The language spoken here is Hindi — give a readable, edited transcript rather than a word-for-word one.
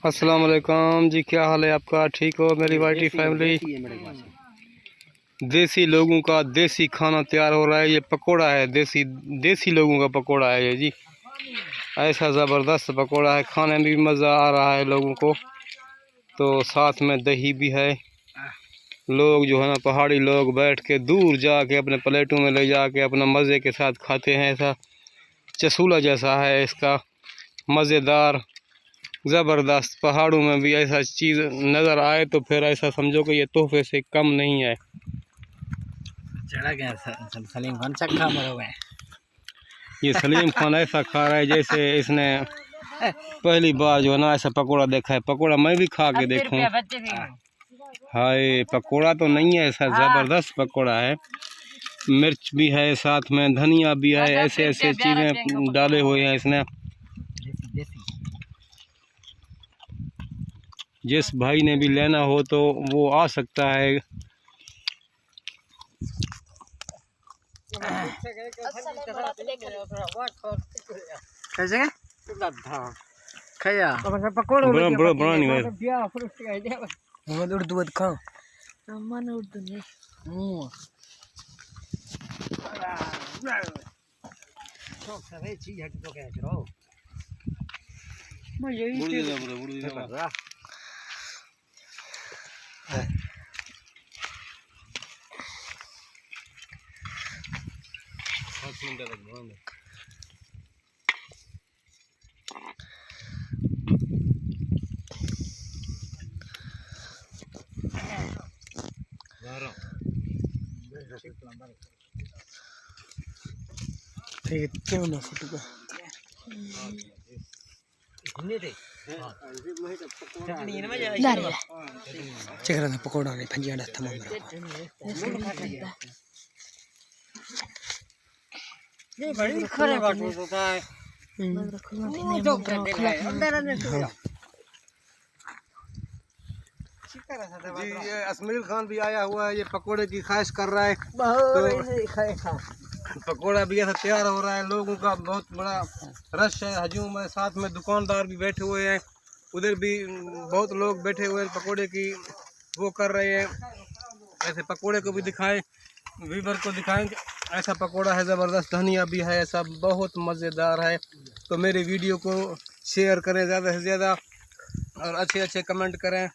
अस्सलाम वालेकुम जी, क्या हाल है आपका? ठीक हो मेरी वाईटी फैमिली? देसी लोगों का देसी खाना तैयार हो रहा है। ये पकोड़ा है, देसी लोगों का पकोड़ा है ये जी। ऐसा ज़बरदस्त पकोड़ा है, खाने में भी मज़ा आ रहा है लोगों को। तो साथ में दही भी है। लोग जो है ना, पहाड़ी लोग बैठ के दूर जाके अपने प्लेटों में ले जाके अपना मज़े के साथ खाते हैं। ऐसा चसूला जैसा है इसका, मज़ेदार ज़बरदस्त। पहाड़ों में भी ऐसा चीज़ नज़र आए तो फिर ऐसा समझो कि ये तोहफे से कम नहीं है। चढ़ा गया सलीम खान चक्का मरोगे। ये सलीम खान ऐसा खा रहा है जैसे इसने पहली बार जो है ना ऐसा पकोड़ा देखा है। पकोड़ा मैं भी खा के देखूं। हाय, पकोड़ा तो नहीं है, ऐसा ज़बरदस्त पकोड़ा है। मिर्च भी है, साथ में धनिया भी है, ऐसे ऐसे चीज़ें डाले हुए हैं इसने। जिस भाई ने भी लेना हो तो वो आ सकता है। चेहरा पकौड़ा नहीं भंजिया था मम्मा ये बड़ी खरे बात होता है। जी, ये असमीर खान भी आया हुआ है, ये पकोड़े की ख्वाहिश कर रहा है। तो पकोड़ा भी ऐसा तैयार हो रहा है। लोगों का बहुत बड़ा रश है, हजूम है। साथ में दुकानदार भी बैठे हुए हैं, उधर भी बहुत लोग बैठे हुए हैं, पकोड़े की वो कर रहे हैं। ऐसे पकोड़े को भी दिखाएं, वीवर को दिखाएं। ऐसा पकोड़ा है ज़बरदस्त, धनिया भी है, ऐसा बहुत मज़ेदार है। तो मेरी वीडियो को शेयर करें ज़्यादा से ज़्यादा और अच्छे अच्छे कमेंट करें।